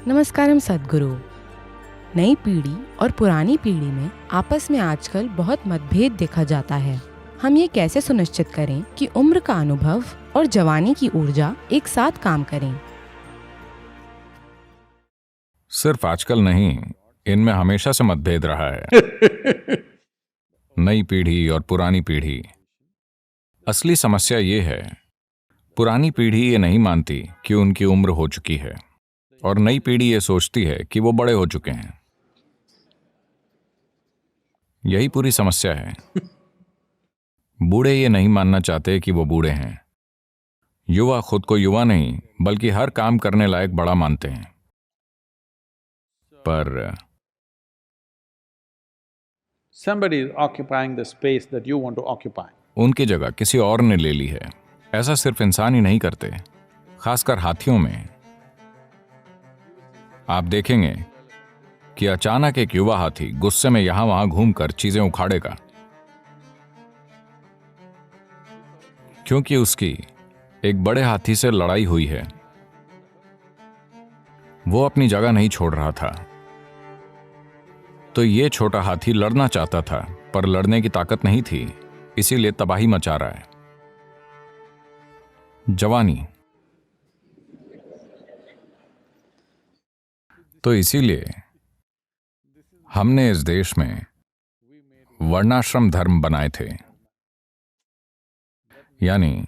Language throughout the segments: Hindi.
नमस्कारम सद्गुरु। नई पीढ़ी और पुरानी पीढ़ी में आपस में आजकल बहुत मतभेद देखा जाता है। हम ये कैसे सुनिश्चित करें कि उम्र का अनुभव और जवानी की ऊर्जा एक साथ काम करें? सिर्फ आजकल नहीं, इनमें हमेशा से मतभेद रहा है। नई पीढ़ी और पुरानी पीढ़ी। असली समस्या ये है, पुरानी पीढ़ी ये नहीं मानती कि उनकी उम्र हो चुकी है और नई पीढ़ी ये सोचती है कि वो बड़े हो चुके हैं। यही पूरी समस्या है। बूढ़े ये नहीं मानना चाहते कि वो बूढ़े हैं। युवा खुद को युवा नहीं बल्कि हर काम करने लायक बड़ा मानते हैं। पर somebody is occupying the space that you want to occupy. उनकी जगह किसी और ने ले ली है। ऐसा सिर्फ इंसान ही नहीं करते, खासकर हाथियों में। आप देखेंगे कि अचानक एक युवा हाथी गुस्से में यहां वहां घूमकर चीजें उखाड़ेगा, क्योंकि उसकी एक बड़े हाथी से लड़ाई हुई है। वो अपनी जगह नहीं छोड़ रहा था। तो ये छोटा हाथी लड़ना चाहता था, पर लड़ने की ताकत नहीं थी, इसीलिए तबाही मचा रहा है। जवानी। तो इसीलिए हमने इस देश में वर्णाश्रम धर्म बनाए थे, यानी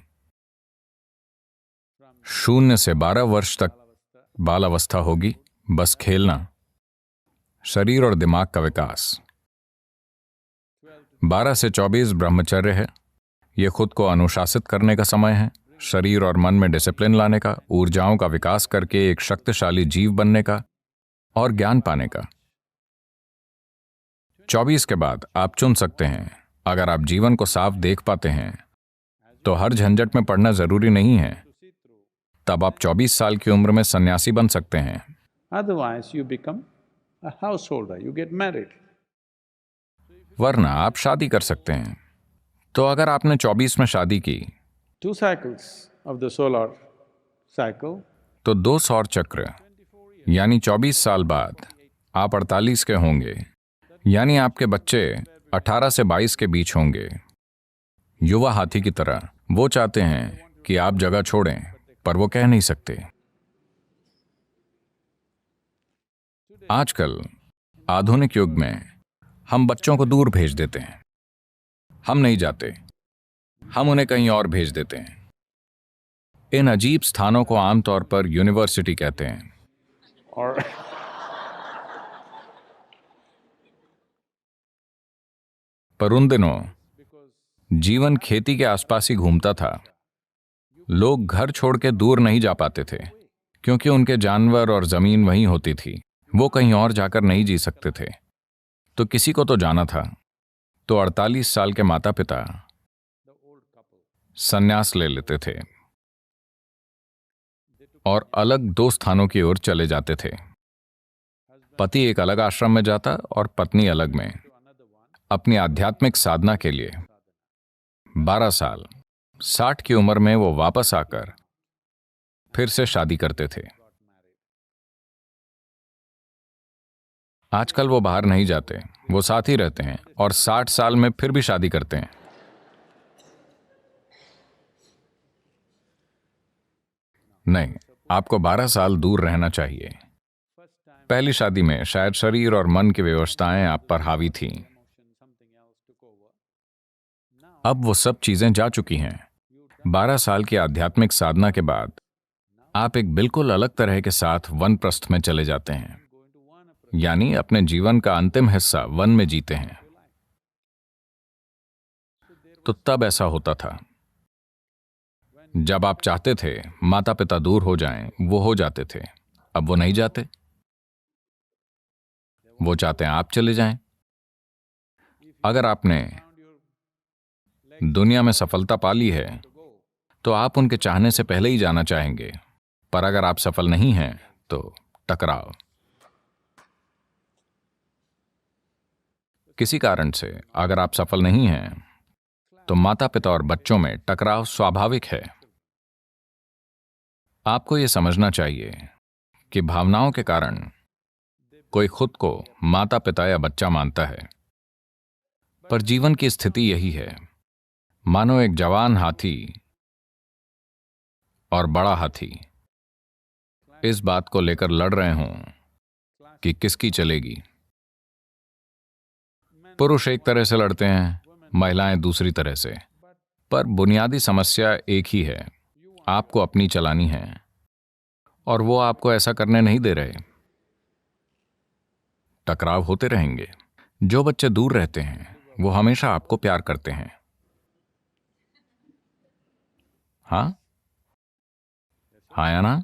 0 से 12 वर्ष तक बाल अवस्था होगी, बस खेलना, शरीर और दिमाग का विकास। 12 से 24 ब्रह्मचर्य है, यह खुद को अनुशासित करने का समय है, शरीर और मन में डिसिप्लिन लाने का, ऊर्जाओं का विकास करके एक शक्तिशाली जीव बनने का और ज्ञान पाने का। 24 के बाद आप चुन सकते हैं। अगर आप जीवन को साफ देख पाते हैं तो हर झंझट में पड़ना जरूरी नहीं है। तब आप 24 साल की उम्र में सन्यासी बन सकते हैं। Otherwise, you become a householder, you get married. वरना आप शादी कर सकते हैं। तो अगर आपने 24 में शादी की 2 cycles of the solar cycle, तो 2 सौर चक्र यानी 24 साल बाद आप 48 के होंगे, यानी आपके बच्चे 18 से 22 के बीच होंगे। युवा हाथी की तरह वो चाहते हैं कि आप जगह छोड़ें, पर वो कह नहीं सकते। आजकल आधुनिक युग में हम बच्चों को दूर भेज देते हैं। हम नहीं जाते, हम उन्हें कहीं और भेज देते हैं। इन अजीब स्थानों को आमतौर पर यूनिवर्सिटी कहते हैं। or पर उन दिनों जीवन खेती के आसपास ही घूमता था। लोग घर छोड़ के दूर नहीं जा पाते थे, क्योंकि उनके जानवर और जमीन वहीं होती थी। वो कहीं और जाकर नहीं जी सकते थे। तो किसी को तो जाना था। तो 48 साल के माता पिता संन्यास ले लेते थे और अलग 2 स्थानों की ओर चले जाते थे। पति एक अलग आश्रम में जाता और पत्नी अलग में, अपनी आध्यात्मिक साधना के लिए। 12 साल, 60 की उम्र में वो वापस आकर फिर से शादी करते थे। आजकल वो बाहर नहीं जाते, वो साथ ही रहते हैं और 60 साल में फिर भी शादी करते हैं। नहीं, आपको 12 साल दूर रहना चाहिए। पहली शादी में शायद शरीर और मन की व्यवस्थाएं आप पर हावी थीं। अब वो सब चीजें जा चुकी हैं। 12 साल की आध्यात्मिक साधना के बाद आप एक बिल्कुल अलग तरह के साथ वनप्रस्थ में चले जाते हैं, यानी अपने जीवन का अंतिम हिस्सा वन में जीते हैं। तो तब ऐसा होता था, जब आप चाहते थे माता पिता दूर हो जाएं, वो हो जाते थे। अब वो नहीं जाते, वो चाहते हैं आप चले जाएं। अगर आपने दुनिया में सफलता पा ली है तो आप उनके चाहने से पहले ही जाना चाहेंगे। पर अगर आप सफल नहीं हैं तो टकराव। किसी कारण से अगर आप सफल नहीं हैं तो माता पिता और बच्चों में टकराव स्वाभाविक है। आपको यह समझना चाहिए कि भावनाओं के कारण कोई खुद को माता पिता या बच्चा मानता है, पर जीवन की स्थिति यही है, मानो एक जवान हाथी और बड़ा हाथी इस बात को लेकर लड़ रहे हों कि किसकी चलेगी। पुरुष एक तरह से लड़ते हैं, महिलाएं दूसरी तरह से, पर बुनियादी समस्या एक ही है, आपको अपनी चलानी है और वो आपको ऐसा करने नहीं दे रहे। टकराव होते रहेंगे। जो बच्चे दूर रहते हैं वो हमेशा आपको प्यार करते हैं। हाँ या ना?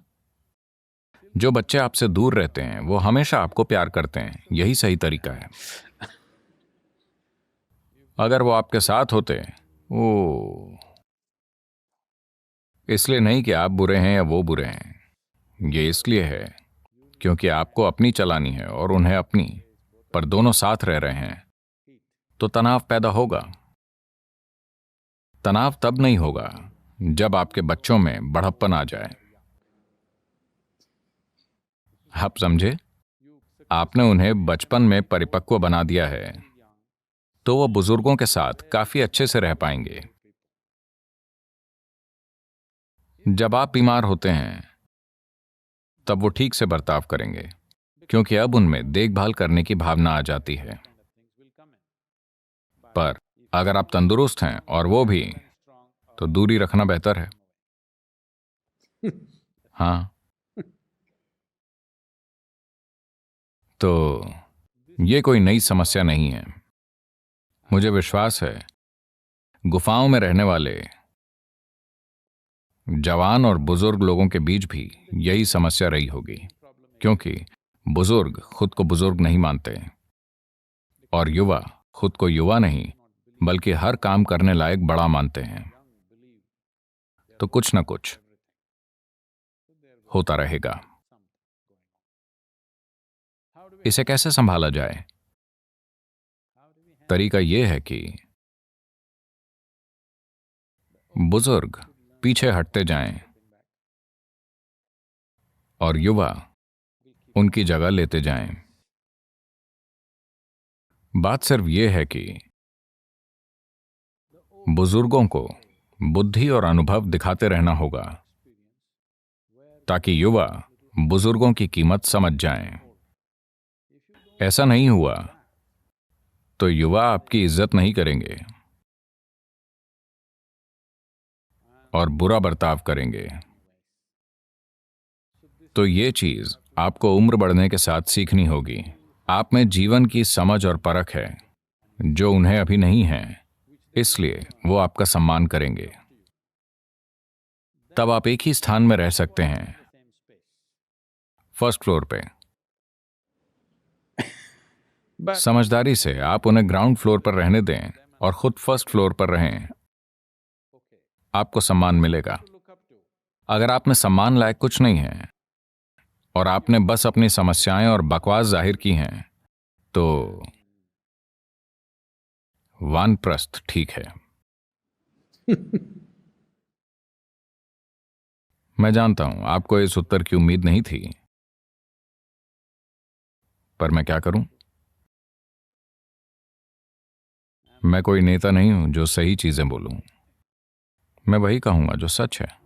जो बच्चे आपसे दूर रहते हैं वो हमेशा आपको प्यार करते हैं। यही सही तरीका है। अगर वो आपके साथ होते, ओ, इसलिए नहीं कि आप बुरे हैं या वो बुरे हैं, ये इसलिए है क्योंकि आपको अपनी चलानी है और उन्हें अपनी, पर दोनों साथ रह रहे हैं तो तनाव पैदा होगा। तनाव तब नहीं होगा जब आपके बच्चों में बढ़प्पन आ जाए। आप समझे? आपने उन्हें बचपन में परिपक्व बना दिया है तो वो बुजुर्गों के साथ काफी अच्छे से रह पाएंगे। जब आप बीमार होते हैं तब वो ठीक से बर्ताव करेंगे क्योंकि अब उनमें देखभाल करने की भावना आ जाती है। पर अगर आप तंदुरुस्त हैं और वो भी, तो दूरी रखना बेहतर है। हाँ, तो ये कोई नई समस्या नहीं है। मुझे विश्वास है गुफाओं में रहने वाले जवान और बुजुर्ग लोगों के बीच भी यही समस्या रही होगी, क्योंकि बुजुर्ग खुद को बुजुर्ग नहीं मानते और युवा खुद को युवा नहीं बल्कि हर काम करने लायक बड़ा मानते हैं। तो कुछ न कुछ होता रहेगा। इसे कैसे संभाला जाए? तरीका यह है कि बुजुर्ग पीछे हटते जाएं और युवा उनकी जगह लेते जाएं। बात सिर्फ यह है कि बुजुर्गों को बुद्धि और अनुभव दिखाते रहना होगा ताकि युवा बुजुर्गों की कीमत समझ जाएं। ऐसा नहीं हुआ तो युवा आपकी इज्जत नहीं करेंगे और बुरा बर्ताव करेंगे। तो ये चीज आपको उम्र बढ़ने के साथ सीखनी होगी। आप में जीवन की समझ और परख है जो उन्हें अभी नहीं है, इसलिए वो आपका सम्मान करेंगे। तब आप एक ही स्थान में रह सकते हैं, फर्स्ट फ्लोर पे। समझदारी से आप उन्हें ग्राउंड फ्लोर पर रहने दें और खुद फर्स्ट फ्लोर पर रहें। आपको सम्मान मिलेगा। अगर आप में सम्मान लायक कुछ नहीं है और आपने बस अपनी समस्याएं और बकवास जाहिर की हैं, तो वानप्रस्थ ठीक है। मैं जानता हूं आपको इस उत्तर की उम्मीद नहीं थी, पर मैं क्या करूं? मैं कोई नेता नहीं हूं जो सही चीजें बोलूं। मैं वही कहूंगा जो सच है।